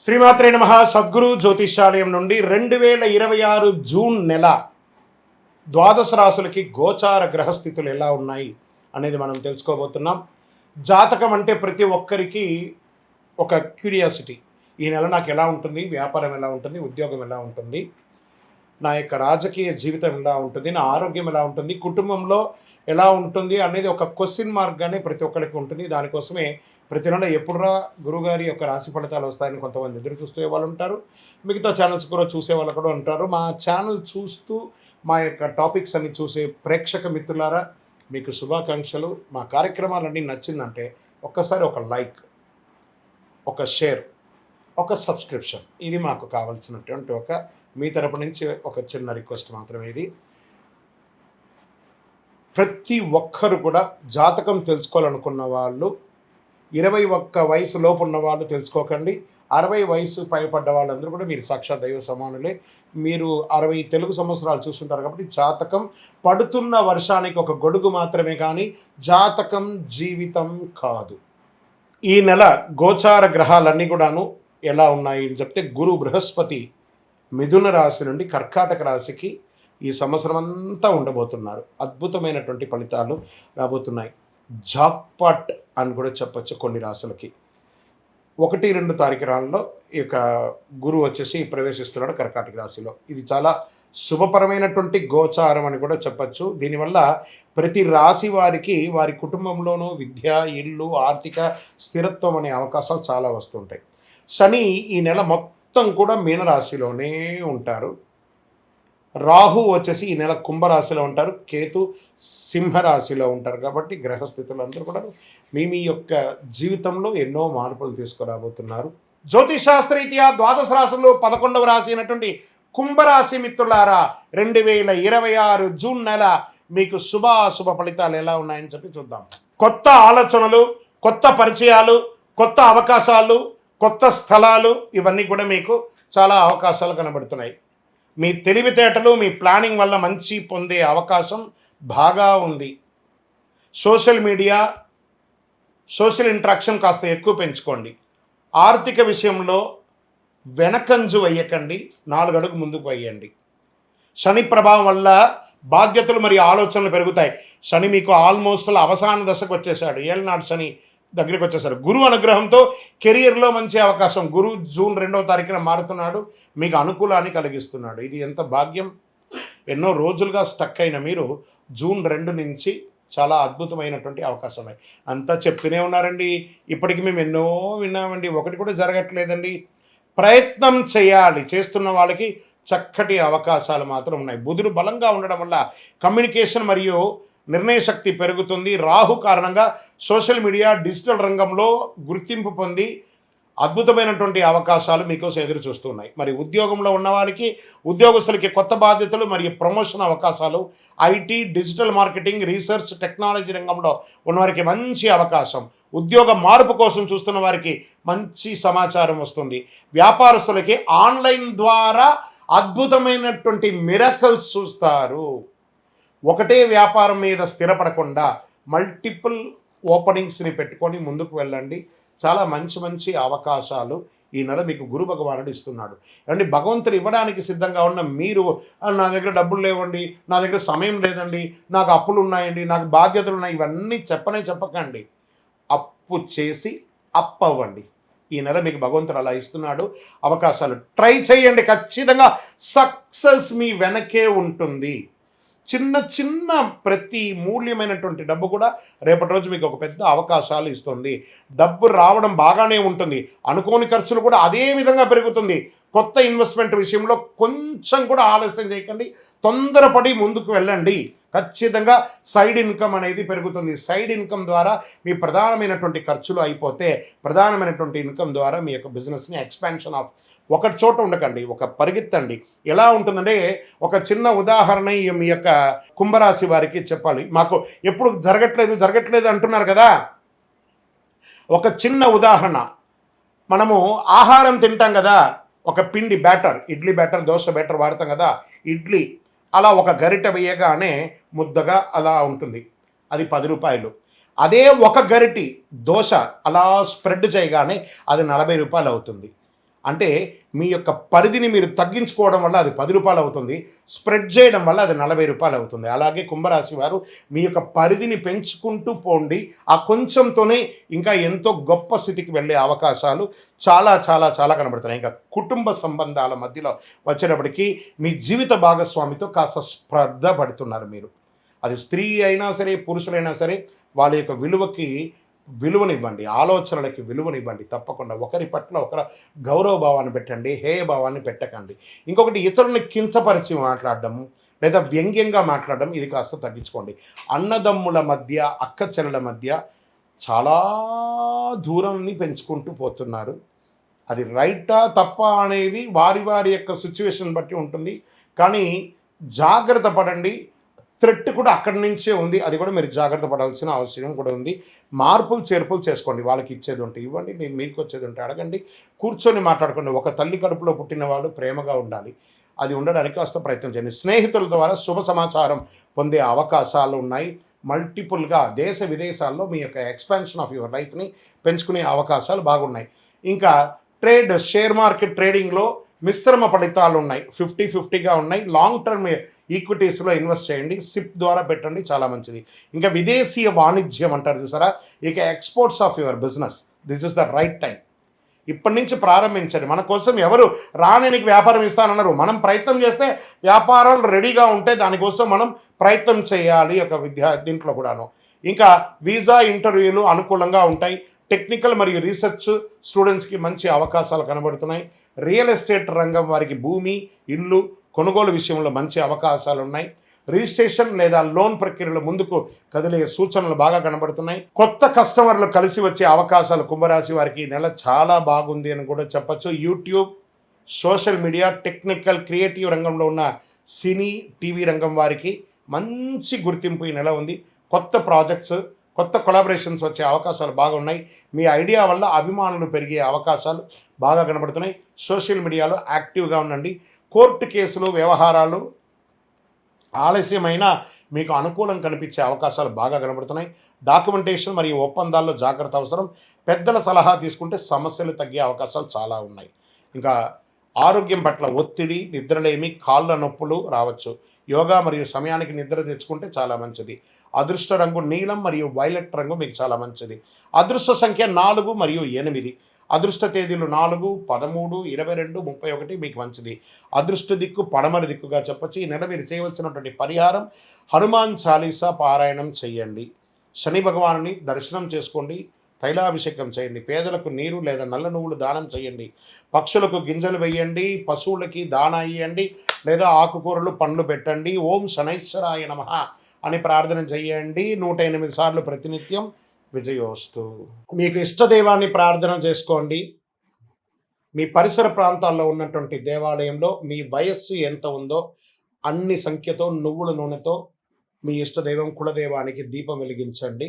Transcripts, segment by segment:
శ్రీమాత్రే నమః. సద్గురు జ్యోతిష్యాలయం నుండి 2026 జూన్ నెల ద్వాదశ రాశులకి గోచార గ్రహస్థితులు ఎలా ఉన్నాయి అనేది మనం తెలుసుకోబోతున్నాం. జాతకం అంటే ప్రతి ఒక్కరికి ఒక క్యూరియాసిటీ. ఈ నెల నాకు ఎలా ఉంటుంది, వ్యాపారం ఎలా ఉంటుంది, ఉద్యోగం ఎలా ఉంటుంది, నా యొక్క రాజకీయ జీవితం ఎలా ఉంటుంది, నా ఆరోగ్యం ఎలా ఉంటుంది, కుటుంబంలో ఎలా ఉంటుంది అనేది ఒక క్వశ్చన్ మార్క్గానే ప్రతి ఒక్కరికి ఉంటుంది. దానికోసమే ప్రతి నెల ఎప్పుడురా గురుగారి యొక్క రాశి ఫలితాలు వస్తాయని కొంతమంది ఎదురు చూసే వాళ్ళు ఉంటారు. మిగతా ఛానల్స్ కూడా చూసే వాళ్ళు కూడా ఉంటారు. మా ఛానల్ చూస్తూ మా యొక్క టాపిక్స్ అన్ని చూసే ప్రేక్షక మిత్రులారా, మీకు శుభాకాంక్షలు. మా కార్యక్రమాలన్నీ నచ్చిందంటే ఒక్కసారి ఒక లైక్, ఒక షేర్, ఒక సబ్స్క్రిప్షన్, ఇది మాకు కావాల్సినటువంటి ఒక మీ తరపు నుంచి ఒక చిన్న రిక్వెస్ట్ మాత్రమే. ఇది ప్రతి ఒక్కరు కూడా జాతకం తెలుసుకోవాలనుకున్న వాళ్ళు 21 వయసు లోపు ఉన్న వాళ్ళు తెలుసుకోకండి. 60 వయసు పైపడ్డ వాళ్ళందరూ కూడా మీరు సాక్షాత్ దైవ సమానులే. మీరు 60 తెలుగు సంవత్సరాలు చూస్తుంటారు కాబట్టి జాతకం పడుతున్న వర్షానికి ఒక గొడుగు మాత్రమే, కానీ జాతకం జీవితం కాదు. ఈ నెల గోచార గ్రహాలన్నీ కూడాను ఎలా ఉన్నాయి అని చెప్తే, గురు బృహస్పతి మిథున రాశి నుండి కర్కాటక రాశికి ఈ సంవత్సరం అంతా ఉండబోతున్నారు. అద్భుతమైనటువంటి ఫలితాలు రాబోతున్నాయి. జాక్పాట్ అని కూడా చెప్పచ్చు కొన్ని రాశులకి. 1-2 తారీఖులలో ఈ యొక్క గురువు వచ్చేసి ప్రవేశిస్తున్నాడు కర్కాటక రాశిలో. ఇది చాలా శుభపరమైనటువంటి గోచారం అని కూడా చెప్పచ్చు. దీనివల్ల ప్రతి రాశి వారికి వారి కుటుంబంలోనూ విద్య, ఇల్లు, ఆర్థిక స్థిరత్వం అనే అవకాశాలు చాలా వస్తుంటాయి. శని ఈ నెల మొత్తం కూడా మీనరాశిలోనే ఉంటారు. రాహు వచ్చేసి ఈ నెల కుంభరాశిలో ఉంటారు. కేతు సింహరాశిలో ఉంటారు. కాబట్టి గ్రహస్థితులు అందరూ కూడా మీ యొక్క జీవితంలో ఎన్నో మార్పులు తీసుకురాబోతున్నారు. జ్యోతిషాస్త్రరీత్యా ద్వాదశ రాశుల్లో 11వ రాశి అయినటువంటి కుంభరాశి మిత్రులారా, 2026 జూన్ నెల మీకు శుభాశుభ ఫలితాలు ఎలా ఉన్నాయని చెప్పి చూద్దాం. కొత్త ఆలోచనలు, కొత్త పరిచయాలు, కొత్త అవకాశాలు, కొత్త స్థలాలు, ఇవన్నీ కూడా మీకు చాలా అవకాశాలు కనబడుతున్నాయి. మీ తెలివితేటలు, మీ ప్లానింగ్ వల్ల మంచి పొందే అవకాశం బాగా ఉంది. సోషల్ మీడియా, సోషల్ ఇంటరాక్షన్ కాస్త ఎక్కువ పెంచుకోండి. ఆర్థిక విషయంలో వెనకంజు వేయకండి, 4 అడుగు ముందుకు వేయండి. శని ప్రభావం వల్ల బాధ్యతలు మరియు ఆలోచనలు పెరుగుతాయి. శని మీకు ఆల్మోస్ట్ అవసాన దశకు వచ్చేసాడు. ఏళ్ళనాడు శని దగ్గరికి వచ్చేసారు. గురువు అనుగ్రహంతో కెరియర్లో మంచి అవకాశం. గురువు జూన్ 2వ తారీఖున మారుతున్నాడు, మీకు అనుకూలాన్ని కలిగిస్తున్నాడు. ఇది ఎంత భాగ్యం. ఎన్నో రోజులుగా స్టక్ అయిన మీరు జూన్ 2 నుంచి చాలా అద్భుతమైనటువంటి అవకాశం ఉన్నాయి. అంతా చెప్తూనే ఉన్నారండి. ఇప్పటికి మేము ఎన్నో విన్నామండి, ఒకటి కూడా జరగట్లేదండి. ప్రయత్నం చేయాలి. చేస్తున్న వాళ్ళకి చక్కటి అవకాశాలు మాత్రం ఉన్నాయి. బుధుడు బలంగా ఉండడం వల్ల కమ్యూనికేషన్ మరియు నిర్ణయ శక్తి పెరుగుతుంది. రాహు కారణంగా సోషల్ మీడియా, డిజిటల్ రంగంలో గుర్తింపు పొంది అద్భుతమైనటువంటి అవకాశాలు మీకోసం ఎదురు చూస్తున్నాయి. మరి ఉద్యోగంలో ఉన్నవారికి, ఉద్యోగస్తులకి కొత్త బాధ్యతలు మరియు ప్రమోషన్ అవకాశాలు. IT, digital marketing, research, technology రంగంలో ఉన్నవారికి మంచి అవకాశం. ఉద్యోగ మార్పు కోసం చూస్తున్న వారికి మంచి సమాచారం వస్తుంది. వ్యాపారస్తులకి ఆన్లైన్ ద్వారా అద్భుతమైనటువంటి మిరకల్స్ చూస్తారు. ఒకటే వ్యాపారం మీద స్థిరపడకుండా మల్టిపుల్ ఓపెనింగ్స్ని పెట్టుకొని ముందుకు వెళ్ళండి. చాలా మంచి మంచి అవకాశాలు ఈ నెల మీకు గురు భగవానుడు ఇస్తున్నాడు. అండి, భగవంతుడు ఇవ్వడానికి సిద్ధంగా ఉన్న మీరు, నా దగ్గర డబ్బులు లేవండి, నా దగ్గర సమయం లేదండి, నాకు అప్పులు ఉన్నాయండి, నాకు బాధ్యతలు ఉన్నాయి, ఇవన్నీ చెప్పకండి. అప్పు చేసి అవ్వండి. ఈ నెల మీకు భగవంతుడు అలా ఇస్తున్నాడు అవకాశాలు. ట్రై చేయండి, ఖచ్చితంగా సక్సెస్ మీ వెనకే ఉంటుంది. చిన్న ప్రతి మూల్యమైనటువంటి డబ్బు కూడా రేపటి రోజు మీకు ఒక పెద్ద అవకాశాలు ఇస్తుంది. డబ్బు రావడం బాగానే ఉంటుంది, అనుకోని ఖర్చులు కూడా అదే విధంగా పెరుగుతుంది. కొత్త ఇన్వెస్ట్మెంట్ విషయంలో కొంచెం కూడా ఆలస్యం చేయకండి, తొందరపడి ముందుకు వెళ్ళండి. ఖచ్చితంగా సైడ్ ఇన్కమ్ అనేది పెరుగుతుంది. సైడ్ ఇన్కమ్ ద్వారా మీ ప్రధానమైనటువంటి ఖర్చులు అయిపోతే ప్రధానమైనటువంటి ఇన్కమ్ ద్వారా మీ యొక్క బిజినెస్ని ఎక్స్పాన్షన్ ఆఫ్ ఒక చోట ఉండకండి, ఒక పరిగెత్తండి. ఎలా ఉంటుందంటే, ఒక చిన్న ఉదాహరణ మీ యొక్క కుంభరాశి వారికి చెప్పాలి. మాకు ఎప్పుడు జరగట్లేదు అంటున్నారు కదా. ఒక చిన్న ఉదాహరణ, మనము ఆహారం తింటాం కదా, ఒక పిండి batter, idli batter, dosa batter వాడతాం కదా. ఇడ్లీ అలా ఒక గరిట వేయగానే ముద్దగా అలా ఉంటుంది. అది 10 రూపాయలు. అదే ఒక గరిటి దోశ అలా స్ప్రెడ్ చేయగానే అది 40 రూపాయలు అవుతుంది. అంటే మీ యొక్క పరిధిని మీరు తగ్గించుకోవడం వల్ల అది 10 రూపాయలు అవుతుంది, స్ప్రెడ్ చేయడం వల్ల అది 40 రూపాయలు అవుతుంది. అలాగే కుంభరాశి వారు మీ యొక్క పరిధిని పెంచుకుంటూ పోండి. ఆ కొంచెంతోనే ఇంకా ఎంతో గొప్ప స్థితికి వెళ్ళే అవకాశాలు చాలా చాలా చాలా కనబడుతున్నాయి. ఇంకా కుటుంబ సంబంధాల మధ్యలో వచ్చేటప్పటికి మీ జీవిత భాగస్వామితో కాస్త స్పర్ధ పడుతున్నారు మీరు. అది స్త్రీ అయినా సరే, పురుషులైనా సరే, వాళ్ళ యొక్క విలువనివ్వండి, ఆలోచనలకి విలువనివ్వండి. తప్పకుండా ఒకరి పట్ల ఒకరు గౌరవ భావాన్ని పెట్టండి, హేయ భావాన్ని పెట్టకండి. ఇంకొకటి, ఇతరులని కించపరిచి మాట్లాడడము లేదా వ్యంగ్యంగా మాట్లాడడం ఇది కాస్త తగ్గించుకోండి. అన్నదమ్ముల మధ్య, అక్క చెల్లెల మధ్య చాలా దూరాన్ని పెంచుకుంటూ పోతున్నారు. అది రైటా తప్ప అనేది వారి వారి యొక్క సిచ్యువేషన్ బట్టి ఉంటుంది. కానీ జాగ్రత్త పడండి. థ్రెట్ కూడా అక్కడి నుంచే ఉంది, అది కూడా మీరు జాగ్రత్త పడాల్సిన అవసరం కూడా ఉంది. మార్పులు చేర్పులు చేసుకోండి. వాళ్ళకి ఇచ్చేది ఉంటే ఇవ్వండి, మీకు వచ్చేది ఉంటే అడగండి. కూర్చొని మాట్లాడుకోండి. ఒక తల్లి కడుపులో పుట్టిన వాళ్ళు ప్రేమగా ఉండాలి. అది ఉండడానికి కాస్త ప్రయత్నం చేయండి. స్నేహితుల ద్వారా శుభ సమాచారం పొందే అవకాశాలు ఉన్నాయి. మల్టిపుల్గా దేశ విదేశాల్లో మీ యొక్క ఎక్స్పాన్షన్ ఆఫ్ యువర్ లైఫ్ని పెంచుకునే అవకాశాలు బాగున్నాయి. ఇంకా షేర్ మార్కెట్ ట్రేడింగ్లో మిశ్రమ ఫలితాలు ఉన్నాయి. 50-50గా ఉన్నాయి. లాంగ్ టర్మ్ ఈక్విటీస్లో ఇన్వెస్ట్ చేయండి. సిప్ ద్వారా పెట్టండి, చాలా మంచిది. ఇంకా విదేశీయ వాణిజ్యం అంటారు చూసారా, ఇక exports of your business, this is the right time. ఇప్పటి నుంచి ప్రారంభించండి. మన కోసం ఎవరు రానికి వ్యాపారం ఇస్తానన్నారు. మనం ప్రయత్నం చేస్తే వ్యాపారాలు రెడీగా ఉంటే దానికోసం మనం ప్రయత్నం చేయాలి. ఒక దీంట్లో కూడాను. ఇంకా వీసా ఇంటర్వ్యూలు అనుకూలంగా ఉంటాయి. టెక్నికల్ మరియు రీసెర్చ్ స్టూడెంట్స్కి మంచి అవకాశాలు కనబడుతున్నాయి. రియల్ ఎస్టేట్ రంగం వారికి భూమి, ఇల్లు కొనుగోలు విషయంలో మంచి అవకాశాలు ఉన్నాయి. రిజిస్ట్రేషన్ లేదా లోన్ ప్రక్రియలు ముందుకు కదిలే సూచనలు బాగా కనబడుతున్నాయి. కొత్త కస్టమర్లు కలిసి వచ్చే అవకాశాలు కుంభరాశి వారికి ఈ నెల చాలా బాగుంది అని కూడా చెప్పచ్చు. YouTube, social media, technical, creative రంగంలో ఉన్న సినీ, టీవీ రంగం వారికి మంచి గుర్తింపు ఈ నెల ఉంది. కొత్త ప్రాజెక్ట్స్, కొత్త కొలాబరేషన్స్ వచ్చే అవకాశాలు బాగున్నాయి. మీ ఐడియా వల్ల అభిమానులు పెరిగే అవకాశాలు బాగా కనబడుతున్నాయి. సోషల్ మీడియాలో యాక్టివ్గా ఉండండి. కోర్టు కేసులు, వ్యవహారాలు ఆలస్యమైన మీకు అనుకూలం కనిపించే అవకాశాలు బాగా కనబడుతున్నాయి. డాక్యుమెంటేషన్ మరియు ఒప్పందాల్లో జాగ్రత్త అవసరం. పెద్దల సలహా తీసుకుంటే సమస్యలు తగ్గే అవకాశాలు చాలా ఉన్నాయి. ఇంకా ఆరోగ్యం పట్ల ఒత్తిడి, నిద్రలేమి, కాళ్ళ నొప్పులు రావచ్చు. యోగా మరియు సమయానికి నిద్ర తెచ్చుకుంటే చాలా మంచిది. అదృష్ట రంగు నీలం మరియు వైలెట్ రంగు మీకు చాలా మంచిది. అదృష్ట సంఖ్య 4 మరియు 8. అదృష్ట తేదీలు 4, 13, 22, 31 మీకు మంచిది. అదృష్ట దిక్కు పడమరి దిక్కుగా చెప్పచ్చు. ఈ నెల మీరు చేయవలసినటువంటి పరిహారం హనుమాన్ చాలీసా పారాయణం చేయండి. శని భగవానుని దర్శనం చేసుకోండి. తైలాభిషేకం చేయండి. పేదలకు నీరు లేదా నల్ల నువ్వులు దానం చేయండి. పక్షులకు గింజలు వేయండి. పశువులకి దానా ఇవ్వండి లేదా ఆకుకూరలు, పండ్లు పెట్టండి. ఓం శనైశ్వరాయ నమః అని ప్రార్థన చేయండి 108 సార్లు ప్రతినిత్యం. విజయోస్తు. మీకు ఇష్టదైవాన్ని ప్రార్థన చేసుకోండి. మీ పరిసర ప్రాంతాల్లో ఉన్నటువంటి దేవాలయంలో మీ వయస్సు ఎంత ఉందో అన్ని సంఖ్యతో నువ్వుల నూనెతో మీ ఇష్టదైవం కులదైవానికి దీపం వెలిగించండి.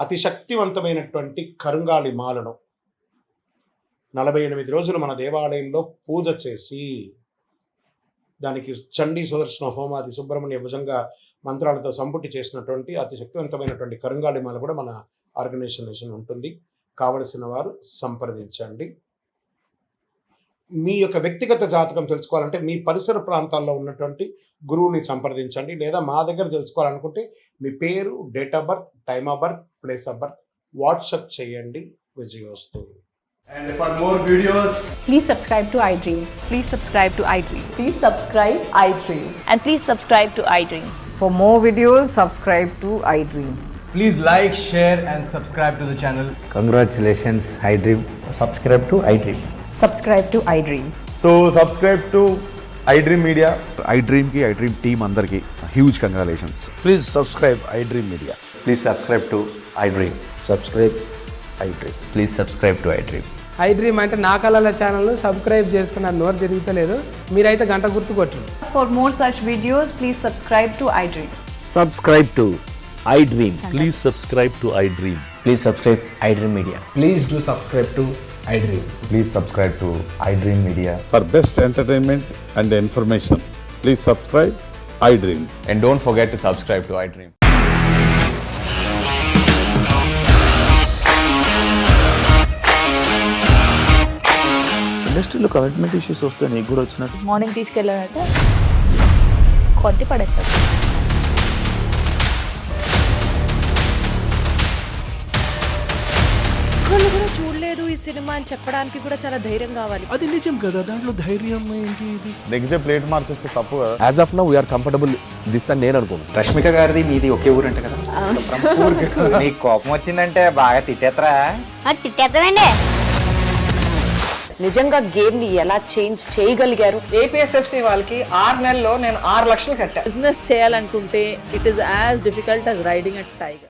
అతి శక్తివంతమైనటువంటి కరుంగాలి మాలను 48 రోజులు మన దేవాలయంలో పూజ చేసి దానికి చండీ సుదర్శన హోమాది సుబ్రహ్మణ్య భుజంగా మంత్రాలతో సంపుటి చేసినటువంటి అతి శక్తివంతమైనటువంటి కరుంగాలి మాల కూడా మన ఆర్గనైజేషన్ ఉంటుంది. కావలసిన వారు సంప్రదించండి. మీ యొక్క వ్యక్తిగత జాతకం తెలుసుకోవాలంటే మీ పరిసర ప్రాంతాల్లో ఉన్నటువంటి గురువుని సంప్రదించండి. లేదా మా దగ్గర తెలుసుకోవాలనుకుంటే మీ పేరు, date of birth, time of birth, place of birth WhatsApp చేయండి. విజయోస్తు. And for more videos, please subscribe to iDream. Please subscribe to iDream. Please subscribe iDream. And please subscribe to iDream. For more videos, subscribe to iDream. please like, share and subscribe to the channel. Congratulations, iDream. Subscribe to iDream. Subscribe to iDream. So subscribe to iDream Media. iDream ki iDream team andarki huge congratulations. Please subscribe iDream Media. Please subscribe to iDream. Subscribe iDream. Please subscribe to iDream. iDream అంటే నా కళల ఛానల్ను subscribe చేసుకున్న నోరు తిరుగుతలేదు. మీరైతే గంట గుర్తు కొట్టండి. For more such videos, please subscribe to iDream. Subscribe to iDream. Please subscribe to iDream. Please subscribe iDream Media. Please do subscribe to iDream. Please subscribe to iDream Media. For best entertainment and information, please subscribe iDream. And don't forget to subscribe to iDream. ఇండస్ట్రీలో commitment issues వస్తే నీకు కూడా వచ్చినట్టు. Morning తీసుకెళ్ళాలంటే కొట్టి పడేస్తారు. ఒక్కళ్ళు కూడా చూడలేదు ఈ సినిమా అని చెప్పడానికి కూడా చాలా ధైర్యం కావాలి. అది నిజం కదా, దాంట్లో ధైర్యం ఏంటి? ఇది నెక్స్ట్ డే ప్లేట్ మార్చేస్తే తప్పు కదా. As of now we are comfortable this అని నేను అనుకుంటున్నాను. రష్మిక గారిది మీది ఒకే ఊరు అంట కదా. నీకు కోపం వచ్చిందంటే బాగా తిట్టేత్తరా? తిట్టేద్దామండి. నిజంగా గేమ్ ని ఎలా చేంజ్ చేయగలిగారు? ఏపీఎస్ఎఫ్సి వాళ్ళకి 6 నెలల్లో నేను 6 లక్షలు కట్టా. బిజినెస్ చేయాలనుకుంటే it is as difficult as riding a tiger.